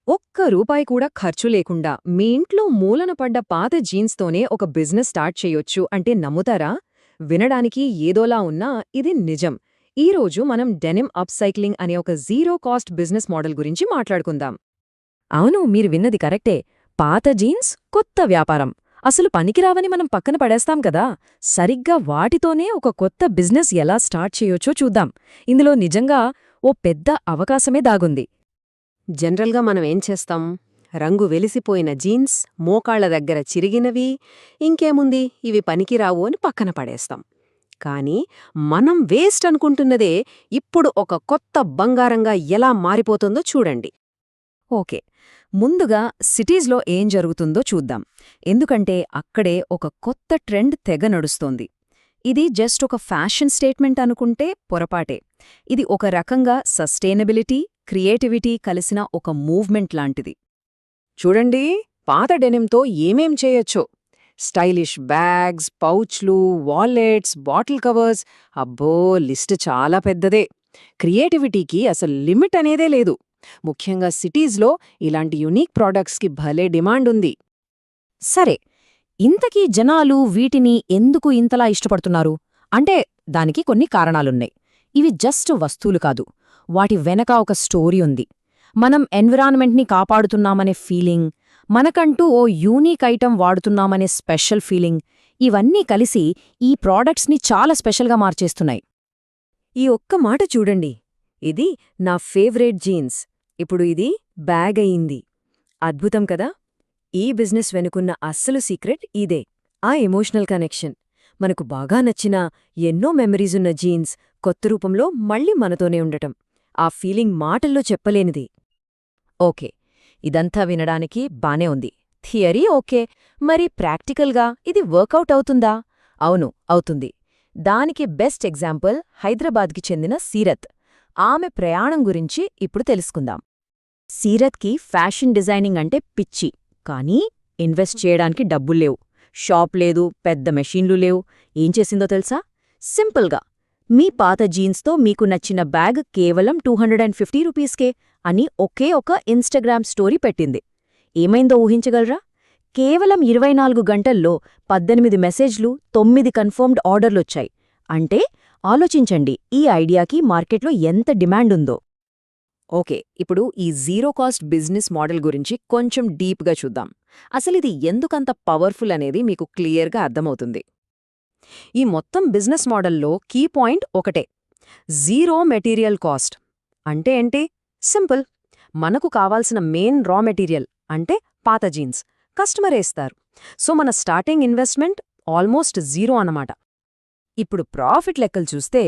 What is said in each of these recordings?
ఒక్క రూపాయి కూడా ఖర్చు లేకుండా మీ ఇంట్లో మూలన పడ్డ పాత జీన్స్తోనే ఒక బిజినెస్ స్టార్ట్ చేయొచ్చు అంటే నమ్ముతారా? వినడానికి ఏదోలా ఉన్నా ఇది నిజం. ఈరోజు మనం డెనిమ్ అప్సైక్లింగ్ అనే ఒక జీరో కాస్ట్ బిజినెస్ మోడల్ గురించి మాట్లాడుకుందాం. అవును, మీరు విన్నది కరెక్టే. పాత జీన్స్ కొత్త వ్యాపారం. అసలు పనికిరావని మనం పక్కన పడేస్తాం కదా. సరిగ్గా వాటితోనే ఒక కొత్త బిజినెస్ ఎలా స్టార్ట్ చేయొచ్చో చూద్దాం. ఇందులో నిజంగా ఓ పెద్ద అవకాశమే దాగుంది. జనరల్గా మనం ఏం చేస్తాం? రంగు వెలిసిపోయిన జీన్స్, మోకాళ్ల దగ్గర చిరిగినవి, ఇంకేముంది ఇవి పనికిరావు అని పక్కన పడేస్తాం. కానీ మనం వేస్ట్ అనుకుంటున్నదే ఇప్పుడు ఒక కొత్త బంగారంగా ఎలా మారిపోతుందో చూడండి. ఓకే, ముందుగా సిటీస్లో ఏం జరుగుతుందో చూద్దాం. ఎందుకంటే అక్కడే ఒక కొత్త ట్రెండ్ తెగ నడుస్తోంది. ఇది జస్ట్ ఒక ఫ్యాషన్ స్టేట్మెంట్ అనుకుంటే పొరపాటే. ఇది ఒక రకంగా సస్టైనబిలిటీ, క్రియేటివిటీ కలిసిన ఒక మూవ్మెంట్ లాంటిది. చూడండి, పాత డెనిమ్తో ఏమేం చేయొచ్చో. స్టైలిష్ బ్యాగ్స్, పౌచ్లు, వాలెట్స్, బాటిల్ కవర్స్, అబ్బో లిస్ట్ చాలా పెద్దదే. క్రియేటివిటీకి అసలు లిమిట్ అనేదే లేదు. ముఖ్యంగా సిటీస్లో ఇలాంటి యునీక్ ప్రోడక్ట్స్కి భలే డిమాండ్ ఉంది. సరే, ఇంతకీ జనాలు వీటిని ఎందుకు ఇంతలా ఇష్టపడుతున్నారు అంటే దానికి కొన్ని కారణాలున్నాయి. ఇవి జస్ట్ వస్తువులు కాదు, వాటి వెనక ఒక స్టోరీ ఉంది. మనం ఎన్విరాన్మెంట్ని కాపాడుతున్నామనే ఫీలింగ్, మనకంటూ ఓ యూనిక్ ఐటెం వాడుతున్నామనే స్పెషల్ ఫీలింగ్, ఇవన్నీ కలిసి ఈ ప్రాడక్ట్స్ని చాలా స్పెషల్గా మార్చేస్తున్నాయి. ఈ ఒక్క మాట చూడండి, ఇది నా ఫేవరెట్ జీన్స్, ఇప్పుడు ఇది బ్యాగ్ అయింది. అద్భుతం కదా. ఈ బిజినెస్ వెనుకున్న అస్సలు సీక్రెట్ ఇదే, ఆ ఎమోషనల్ కనెక్షన్. మనకు బాగా నచ్చిన ఎన్నో మెమరీసున్న జీన్స్ కొత్త రూపంలో మళ్ళీ మనతోనే ఉండటం. ఆ ఫీలింగ్ మాటల్లో చెప్పలేనిది. ఓకే, ఇదంతా వినడానికి బానే ఉంది. థియరీ ఓకే, మరి ప్రాక్టికల్గా ఇది వర్కౌట్ అవుతుందా? అవును, అవుతుంది. దానికి బెస్ట్ ఎగ్జాంపుల్ హైదరాబాద్కి చెందిన సీరత్. ఆమె ప్రయాణం గురించి ఇప్పుడు తెలుసుకుందాం. సీరత్కి ఫ్యాషన్ డిజైనింగ్ అంటే పిచ్చి, కానీ ఇన్వెస్ట్ చేయడానికి డబ్బుల్లేవు. షాప్ లేదు, పెద్ద మెషీన్లు లేవు. ఏం చేసిందో తెలుసా? సింపుల్గా, మీ పాత జీన్స్తో మీకు నచ్చిన బ్యాగ్ కేవలం 250 రూపీస్కే అని ఒకే ఒక ఇన్స్టాగ్రామ్ స్టోరీ పెట్టింది. ఏమైందో ఊహించగలరా? కేవలం 24 గంటల్లో 18 మెసేజ్లు, 9 కన్ఫర్మ్డ్ ఆర్డర్లొచ్చాయి. అంటే ఆలోచించండి, ఈ ఐడియాకి మార్కెట్లో ఎంత డిమాండ్ ఉందో. ఓకే, ఇప్పుడు ఈ జీరో కాస్ట్ బిజినెస్ మోడల్ గురించి కొంచెం డీప్గా చూద్దాం. అసలిది ఎందుకంత పవర్ఫుల్ అనేది మీకు క్లియర్గా అర్థమవుతుంది. ఈ మొత్తం బిజినెస్ మోడల్లో కీ పాయింట్ ఒకటే, జీరో మెటీరియల్ కాస్ట్. అంటే ఏంటి? సింపుల్, మనకు కావాల్సిన మెయిన్ రా మెటీరియల్ అంటే పాత జీన్స్ కస్టమర్ వేస్తారు. సో మన స్టార్టింగ్ ఇన్వెస్ట్మెంట్ ఆల్మోస్ట్ జీరో అన్నమాట. ఇప్పుడు ప్రాఫిట్ లెక్కలు చూస్తే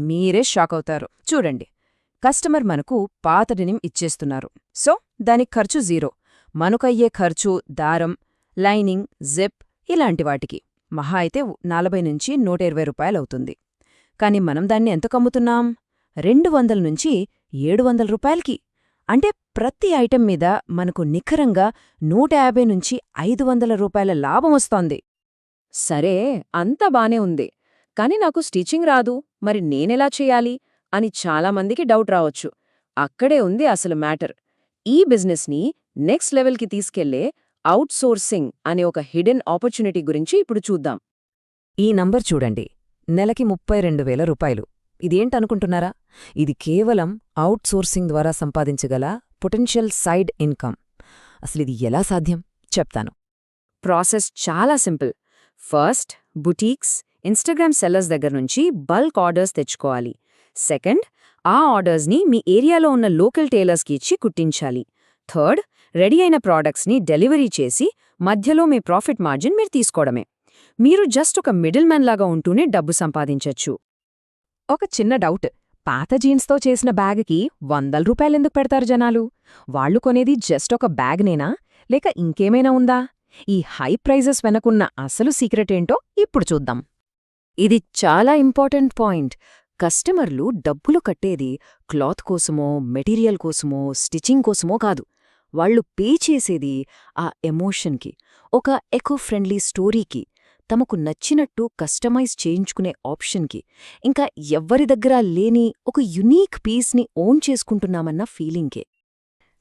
మీరే షాక్ అవుతారు. చూడండి, కస్టమర్ మనకు పాత డెనిమ్ ఇచ్చేస్తున్నారు. సో దానికి ఖర్చు జీరో. మనకయ్యే ఖర్చు దారం, లైనింగ్, జిప్ ఇలాంటి వాటికి మహా అయితే 40 నుంచి 120 రూపాయలవుతుంది. కాని మనం దాన్ని ఎంతకమ్ముతున్నాం? 200 నుంచి 700 రూపాయలకి. అంటే ప్రతి ఐటెం మీద మనకు నిఖరంగా 150 నుంచి 500 రూపాయల లాభం వస్తోంది. సరే, అంతా బానే ఉంది, కాని నాకు స్టిచింగ్ రాదు, మరి నేనెలా చెయ్యాలి అని చాలామందికి డౌట్ రావచ్చు. అక్కడే ఉంది అసలు మ్యాటర్. ఈ బిజినెస్ని నెక్స్ట్ లెవెల్కి తీసుకెళ్లే అవుట్సోర్సింగ్ అనే ఒక హిడెన్ ఆపర్చునిటీ గురించి ఇప్పుడు చూద్దాం. ఈ నంబర్ చూడండి, నెలకి 32,000 రూపాయలు. ఇదేంటనుకుంటున్నారా? ఇది కేవలం అవుట్సోర్సింగ్ ద్వారా సంపాదించగల పొటెన్షియల్ సైడ్ ఇన్కమ్. అసలిది ఎలా సాధ్యం చెప్తాను. ప్రాసెస్ చాలా సింపుల్. ఫస్ట్, బుటీక్స్, ఇన్స్టాగ్రామ్ సెల్లర్స్ దగ్గర నుంచి బల్క్ ఆర్డర్స్ తెచ్చుకోవాలి. సెకండ్, ఆ ఆర్డర్స్ని మీ ఏరియాలో ఉన్న లోకల్ టైలర్స్కి ఇచ్చి కుట్టించాలి. థర్డ్, రెడీ అయిన ప్రోడక్ట్స్ని డెలివరీ చేసి మధ్యలో మీ ప్రాఫిట్ మార్జిన్ మీరు తీసుకోవడమే. మీరు జస్ట్ ఒక మిడిల్ మ్యాన్ లాగా ఉంటూనే డబ్బు సంపాదించొచ్చు. ఒక చిన్న డౌట్, పాత జీన్స్తో చేసిన బ్యాగ్కి 100 రూపాయలెందుకు పెడతారు జనాలు? వాళ్లు కొనేది జస్ట్ ఒక బ్యాగ్నేనా, లేక ఇంకేమైనా ఉందా? ఈ హై ప్రైజెస్ వెనకున్న అసలు సీక్రెట్ ఏంటో ఇప్పుడు చూద్దాం. ఇది చాలా ఇంపార్టెంట్ పాయింట్. కస్టమర్లు డబ్బులు కట్టేది క్లాత్ కోసమో, మెటీరియల్ కోసమో, స్టిచింగ్ కోసమో కాదు. వాళ్లు పే చేసేది ఆ ఎమోషన్కి, ఒక ఎకో ఫ్రెండ్లీ స్టోరీకి, తమకు నచ్చినట్టు కస్టమైజ్ చేయించుకునే ఆప్షన్కి, ఇంకా ఎవ్వరి దగ్గర లేని ఒక యునీక్ పీస్ని ఓన్ చేసుకుంటున్నామన్న ఫీలింగ్కే.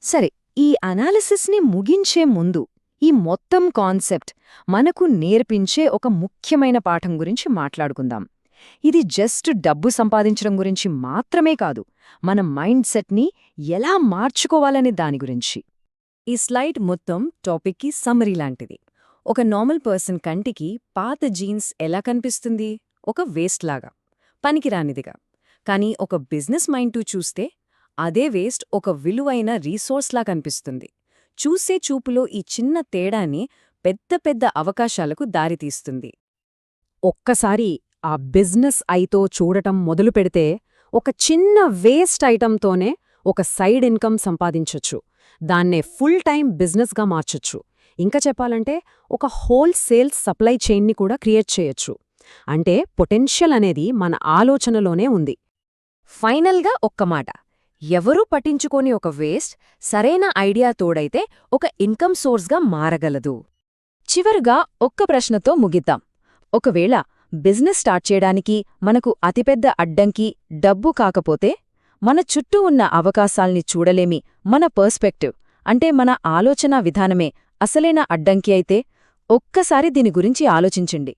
సరే, ఈ అనాలిసిస్ని ముగించే ముందు ఈ మొత్తం కాన్సెప్ట్ మనకు నేర్పించే ఒక ముఖ్యమైన పాఠం గురించి మాట్లాడుకుందాం. ఇది జస్ట్ డబ్బు సంపాదించడం గురించి మాత్రమే కాదు, మన మైండ్ సెట్ని ఎలా మార్చుకోవాలనే దాని గురించి. ఈ స్లైడ్ మొత్తం టాపిక్కి సమ్మరీ లాంటిది. ఒక నార్మల్ పర్సన్ కంటికి పాత జీన్స్ ఎలా కనిపిస్తుంది? ఒక వేస్ట్ లాగా, పనికిరానిదిగా. కానీ ఒక బిజినెస్ మైండ్ చూస్తే అదే వేస్ట్ ఒక విలువైన రీసోర్స్లా కనిపిస్తుంది. చూసే చూపులో ఈ చిన్న తేడాని పెద్ద పెద్ద అవకాశాలకు దారితీస్తుంది. ఒక్కసారి ఆ బిజినెస్ ఐతో చూడటం మొదలుపెడితే ఒక చిన్న వేస్ట్ ఐటంతోనే ఒక సైడ్ ఇన్కమ్ సంపాదించొచ్చు. దాన్నే ఫుల్ టైం బిజినెస్గా మార్చొచ్చు. ఇంకా చెప్పాలంటే ఒక హోల్సేల్ సప్లై చైన్ని కూడా క్రియేట్ చేయొచ్చు. అంటే పొటెన్షియల్ అనేది మన ఆలోచనలోనే ఉంది. ఫైనల్గా ఒక్క మాట, ఎవరూ పట్టించుకోని ఒక వేస్ట్ సరైన ఐడియా తోడైతే ఒక ఇన్కమ్ సోర్స్గా మారగలదు. చివరగా ఒక్క ప్రశ్నతో ముగిద్దాం. ఒకవేళ బిజినెస్ స్టార్ట్ చేయడానికి మనకు అతిపెద్ద అడ్డంకి డబ్బు కాకపోతే, మన చుట్టూ ఉన్న అవకాశాల్ని చూడలేమి మన పర్స్పెక్టివ్ అంటే మన ఆలోచనా విధానమే అసలైన అడ్డంకి అయితే, ఒక్కసారి దీని గురించి ఆలోచించండి.